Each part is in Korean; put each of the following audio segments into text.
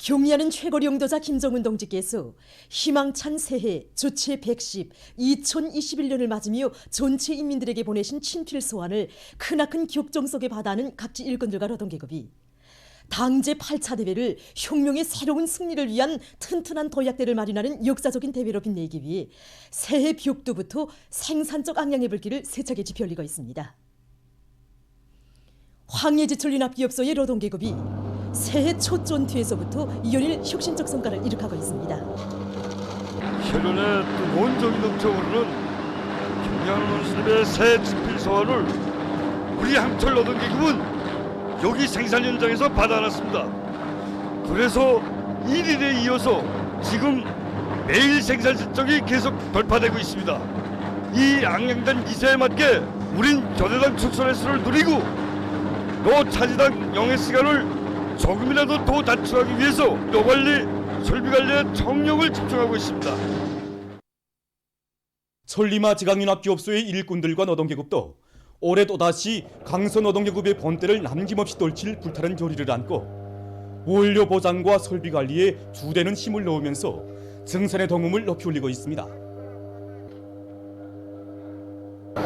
경의하는 최고리 용도자 김정은 동지께서 희망찬 새해 조체 110 2021년을 맞으며 전체 인민들에게 보내신 친필 소환을 크나큰 격정 속에 받아하는 각지 일꾼들과 노동계급이 당제 8차 대회를 혁명의 새로운 승리를 위한 튼튼한 도약대를 마련하는 역사적인 대회로 빛내기 위해 새해 벽두부터 생산적 악량의 불길을 세차게 지펴올리고 있습니다. 황해지철연합기업소의 노동계급이 새해 첫 전투에서부터 연일 혁신적 성과를 이룩하고 있습니다. 혈연의 뜨거운 정이 넘쳐오르는 경양논스님의 새 친필 소환을 우리 항철 노동계급은 여기 생산 현장에서 받아놨습니다. 그래서 1일에 이어서 지금 매일 생산 실적이 계속 돌파되고 있습니다. 이 악량단 기세에 맞게 우린 교대당 출선의 수를 누리고 또 차지당 영해 시간을 조금이라도 더 단축하기 위해서 노관리, 설비관리에 총력을 집중하고 있습니다. 천리마 지강연합기업소의 일꾼들과 노동계급도 올해 또다시 강서노동계급의 본때를 남김없이 떨칠 불타는 결의를 안고 원료 보장과 설비 관리에 주되는 힘을 넣으면서 증산의 동음을 높이 올리고 있습니다.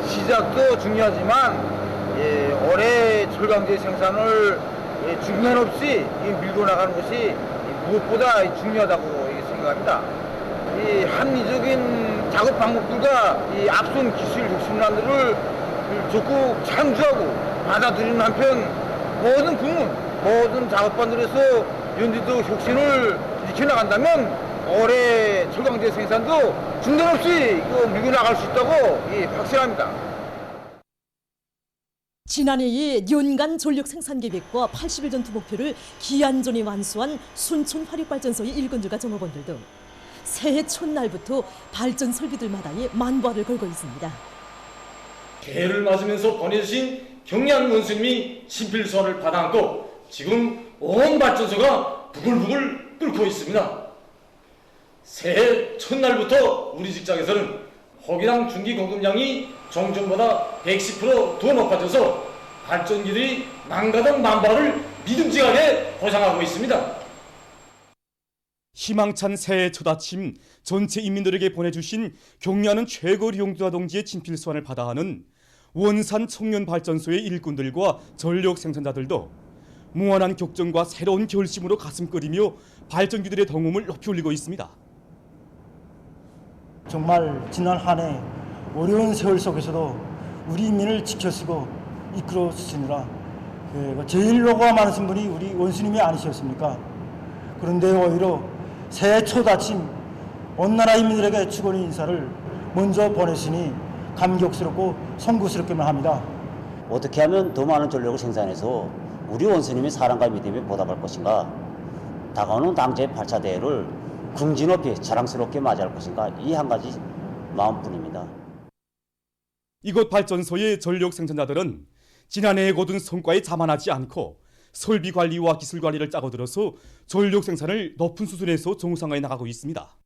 시작도 중요하지만 올해 철강제 생산을 중단 없이 밀고 나가는 것이 무엇보다 중요하다고 생각합니다. 이 합리적인 작업 방법들과 이 앞선 기술 혁신안들을 적극 창조하고 받아들이는 한편 모든 부문, 모든 작업반들에서 연대도 혁신을 일으켜나간다면 올해 철강제 생산도 중단 없이 밀고 나갈 수 있다고 확신합니다. 지난해에 연간 전력 생산 계획과 80일 전투 목표를 기한전에 완수한 순천 화력발전소의 일꾼들과 종업원들도 새해 첫날부터 발전 설비들마다의 만보를 걸고 있습니다. 개를 맞으면서 보내주신 경양 원수님이 친필 소환을 받아안고 지금 온 발전소가 부글부글 끓고 있습니다. 새해 첫날부터 우리 직장에서는 호기랑 중기 공급량이 종전보다 110% 더 높아져서 발전기들이 망가던 만발을 믿음직하게 보상하고 있습니다. 희망찬 새해 첫 아침 전체 인민들에게 보내주신 경의하는 최고리 용도자 동지의 친필 소환을 받아하는 원산 청년발전소의 일꾼들과 전력 생산자들도 무한한 격정과 새로운 결심으로 가슴 끓이며 발전기들의 동음을 높이 올리고 있습니다. 정말 지난 한 해 어려운 세월 속에서도 우리 인민을 지켜쓰고 이끌어 주시느라 제일 노고가 많으신 분이 우리 원수님이 아니셨습니까? 그런데 오히려 새해 첫 아침 온 나라 인민들에게 축원의 인사를 먼저 보내시니 감격스럽고 송구스럽기만 합니다. 어떻게 하면 더 많은 전력을 생산해서 우리 원수님의 사랑과 믿음에 보답할 것인가? 다가오는 당제 8차 대회를 궁지 높이 자랑스럽게 맞이할 것인가? 이 한 가지 마음뿐입니다. 이곳 발전소의 전력 생산자들은 지난해의 거둔 성과에 자만하지 않고 설비 관리와 기술 관리를 짜고 들어서 전력 생산을 높은 수준에서 정상화해 나가고 있습니다.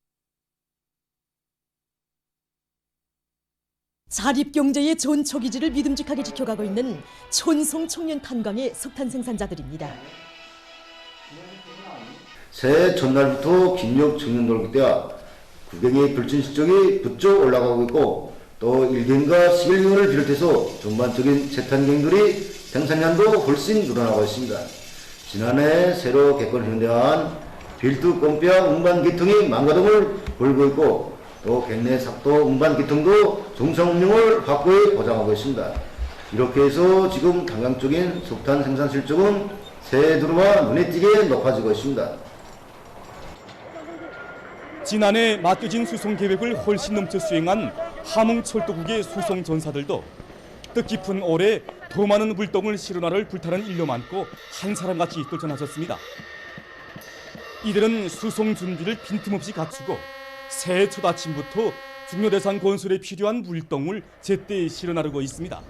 자립경제의 전초기지를 믿음직하게 지켜가고 있는 촌송 청년 탄광의 석탄 생산자들입니다. 새해 첫날부터 김역 청년노동대와 국경의 불진 실적이 부쩍 올라가고 있고 또 1개월과 11개월을 비롯해서 전반적인 세탄경들이 생산량도 훨씬 늘어나고 있습니다. 지난해 새로 개건 현대화한 빌드 꼼뼈 운반 기통이 망가짐을 보이고 있고 또 객내 삭도 운반 기통도 정상 운영을 확고히 보장하고 있습니다. 이렇게 해서 지금 단강적인 석탄 생산 실적은 새해 들어와 눈에 띄게 높아지고 있습니다. 지난해 맡겨진 수송 계획을 훨씬 넘쳐 수행한 함흥철도국의 수송 전사들도 뜻깊은 올해 더 많은 물동을 실어나를 불타는 일념 안고 한 사람같이 떨쳐나섰습니다. 이들은 수송 준비를 빈틈없이 갖추고 새해 첫 아침부터 중요대상 건설에 필요한 물동을 제때 실어나르고 있습니다.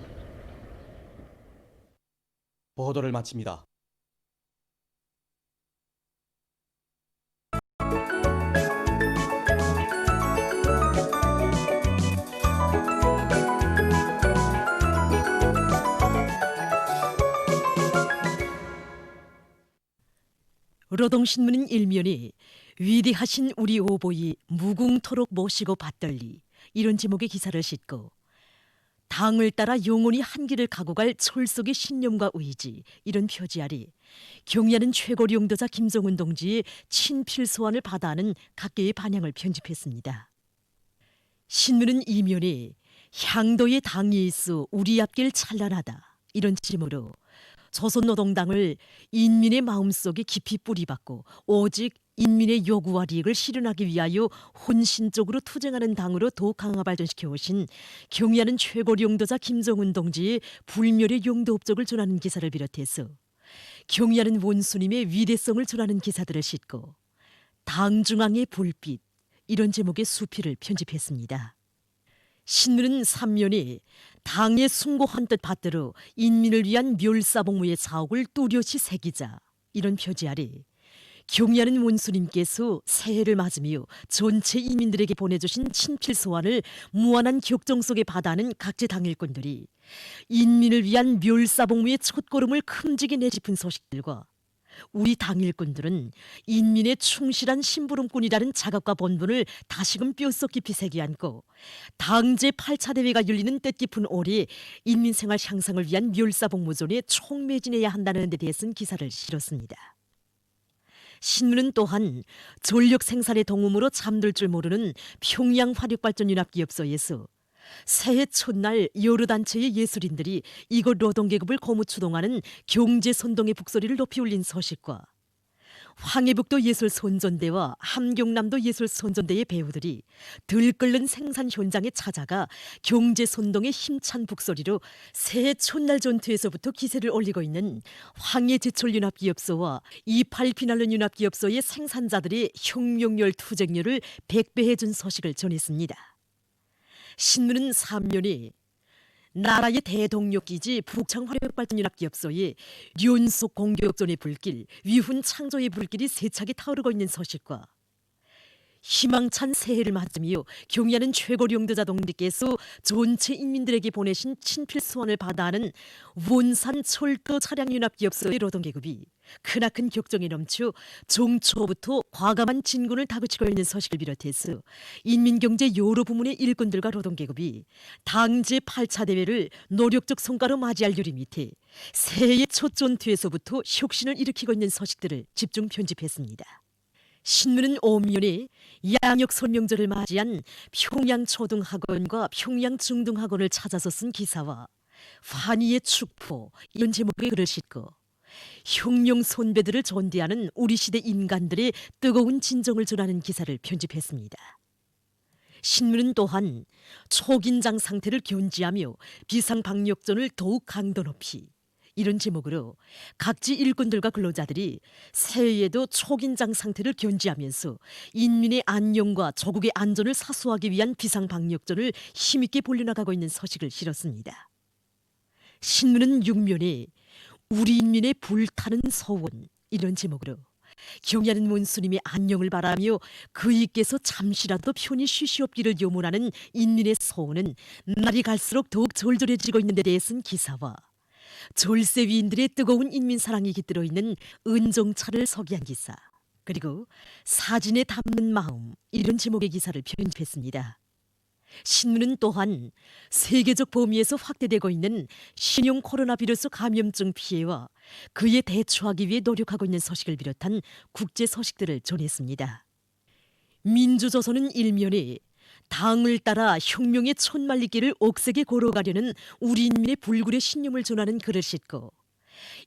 보도를 마칩니다. 노동신문은 일면에 위대하신 우리 오보이 무궁토록 모시고 받들리 이런 제목의 기사를 싣고 당을 따라 영원히 한 길을 가고 갈 철석의 신념과 의지 이런 표지 아래 경야는 최고 용도자 김정은 동지의 친필 소환을 받아하는 각계의 반향을 편집했습니다. 신문은 이면에 향도의 당이 있어 우리 앞길 찬란하다 이런 제목으로 조선노동당을 인민의 마음속에 깊이 뿌리박고 오직 인민의 요구와利益을 실현하기 위하여 혼신적으로 투쟁하는 당으로 더욱 강화 발전시켜 오신 경야는 최고 용도자 김정은 동지의 불멸의 용도 업적을 전하는 기사를 비롯해서 경야는 원수님의 위대성을 전하는 기사들을 싣고 당 중앙의 불빛 이런 제목의 수필을 편집했습니다. 신문은 3면에 당의 숭고한 뜻 받들어 인민을 위한 멸사복무의 사옥을 뚜렷이 새기자 이런 표지 아래 경야는 원수님께서 새해를 맞으며 전체 인민들에게 보내주신 친필 소환을 무한한 격정 속에 받아하는 각지 당일꾼들이 인민을 위한 멸사복무의 첫걸음을 큼직이 내짚은 소식들과 우리 당일꾼들은 인민의 충실한 심부름꾼이라는 자각과 본분을 다시금 뼛속 깊이 새겨 안고 당제 8차 대회가 열리는 뜻깊은 올해 인민생활 향상을 위한 멸사복무존에 총매진해야 한다는 데 대해 쓴 기사를 실었습니다. 신문은 또한 전력 생산의 동음으로 잠들 줄 모르는 평양 화력발전연합기업소에서 새해 첫날 여러 단체의 예술인들이 이곳 노동계급을 거무추동하는 경제선동의 북소리를 높이 울린 소식과 황해북도 예술선전대와 함경남도 예술선전대의 배우들이 들끓는 생산 현장에 찾아가 경제선동의 힘찬 북소리로 새해 첫날 전투에서부터 기세를 올리고 있는 황해제철연합기업소와 28비날론연합기업소의 생산자들의 혁명열 투쟁열을 백배해준 소식을 전했습니다. 신문은 3면에 나라의 대동력기지 북창화력발전연합기업소의 연속 공교역전의 불길, 위훈 창조의 불길이 세차게 타오르고 있는 소식과 희망찬 새해를 맞으며 경야는 최고 용도자 동지께서 전체 인민들에게 보내신 친필 소환을 받아하는 원산 철도 차량연합기업소의 노동계급이 크나큰 격정에 넘쳐 종초부터 과감한 진군을 다그치고 있는 소식을 비롯해서 인민경제 여러 부문의 일꾼들과 노동계급이 당제 8차 대회를 노력적 성과로 맞이할 요리 밑에 새해의 첫 전투에서부터 혁신을 일으키고 있는 소식들을 집중 편집했습니다. 신문은 오면에 양력 설명절을 맞이한 평양초등학원과 평양중등학원을 찾아서 쓴 기사와 환희의 축포 이런 제목의 글을 싣고 혁명 선배들을 존대하는 우리 시대 인간들의 뜨거운 진정을 전하는 기사를 편집했습니다. 신문은 또한 초긴장 상태를 견지하며 비상방역전을 더욱 강도 높이 이런 제목으로 각지 일꾼들과 근로자들이 새해에도 초긴장 상태를 견지하면서 인민의 안녕과 조국의 안전을 사수하기 위한 비상방역전을 힘있게 벌려나가고 있는 소식을 실었습니다. 신문은 6면에 우리 인민의 불타는 소원 이런 제목으로 경야는 원수님의 안녕을 바라며 그이께서 잠시라도 편히 쉬시옵기를 요문하는 인민의 소원은 날이 갈수록 더욱 절절해지고 있는 데 대해 쓴 기사와 졸세 위인들의 뜨거운 인민사랑이 깃들어 있는 은정차를 소개한 기사 그리고 사진에 담는 마음 이런 제목의 기사를 편집했습니다. 신문은 또한 세계적 범위에서 확대되고 있는 신형 코로나 바이러스 감염증 피해와 그에 대처하기 위해 노력하고 있는 소식을 비롯한 국제 소식들을 전했습니다. 민주조선은 일면에 당을 따라 혁명의 촌말리기를 억세게 걸어가려는 우리 인민의 불굴의 신념을 전하는 글을 싣고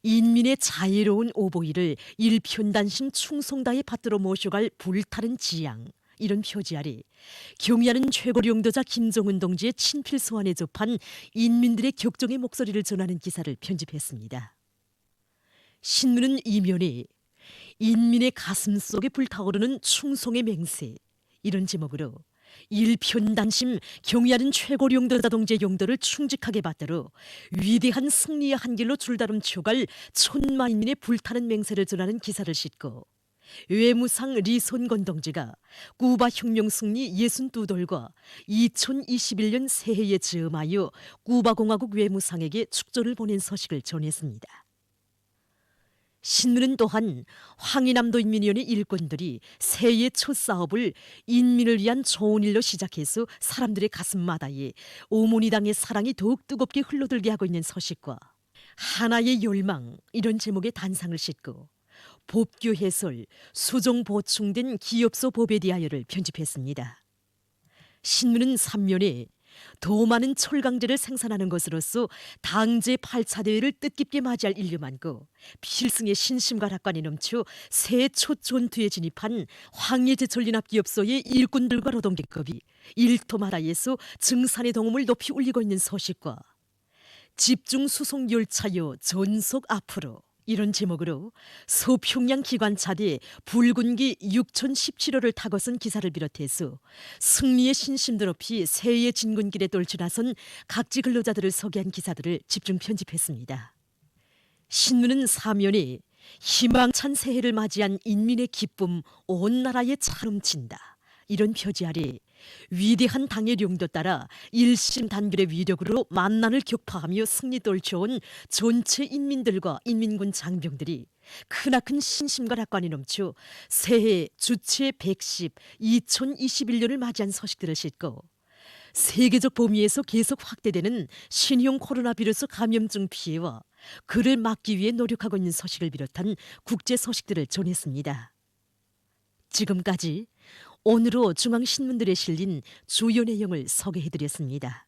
인민의 자유로운 오보이를 일편단심 충성다에 받들어 모셔갈 불타는 지향 이런 표지 아래 경야는 최고 용도자 김정은 동지의 친필 소환에 접한 인민들의 격정의 목소리를 전하는 기사를 편집했습니다. 신문은 이면에 인민의 가슴 속에 불타오르는 충성의 맹세 이런 제목으로 일편단심 경야는 최고 용도자 동지의 용도를 충직하게 받들어 위대한 승리의 한 길로 줄다름쳐갈 천만인민의 불타는 맹세를 전하는 기사를 싣고 외무상 리손건 동지가 쿠바 혁명 승리 62돌과 2021년 새해에 즈음하여 쿠바 공화국 외무상에게 축전을 보낸 소식을 전했습니다. 신문은 또한 황희남도 인민위원회 일꾼들이 새해 첫 사업을 인민을 위한 좋은 일로 시작해서 사람들의 가슴마다에 오모니당의 사랑이 더욱 뜨겁게 흘러들게 하고 있는 소식과 하나의 열망 이런 제목의 단상을 싣고 법규 해설, 수정 보충된 기업소 법에 대하여를 편집했습니다. 신문은 3면에 더 많은 철강제를 생산하는 것으로서 당제 8차 대회를 뜻깊게 맞이할 인류 많고 필승의 신심과 낙관이 넘쳐 새 첫 전투에 진입한 황해제철연합기업소의 일꾼들과 노동계급이 일토마라에서 증산의 동음을 높이 울리고 있는 소식과 집중 수송 열차요 전속 앞으로 이런 제목으로 서평양 기관차대 붉은기 6017호를 타고선 기사를 비롯해서 승리의 신심도 높이 새해의 진군길에 떨쳐나선 각지 근로자들을 소개한 기사들을 집중 편집했습니다. 신문은 사면에 희망찬 새해를 맞이한 인민의 기쁨 온 나라에 차넘친다. 이런 표지 아래 위대한 당의 령도 따라 일심단결의 위력으로 만난을 격파하며 승리 떨쳐온 전체 인민들과 인민군 장병들이 크나큰 신심과 낙관이 넘쳐 새해 주체 110 2021년을 맞이한 소식들을 싣고 세계적 범위에서 계속 확대되는 신형 코로나 바이러스 감염증 피해와 그를 막기 위해 노력하고 있는 소식을 비롯한 국제 소식들을 전했습니다. 지금까지 오늘로 중앙신문들에 실린 주요 내용을 소개해드렸습니다.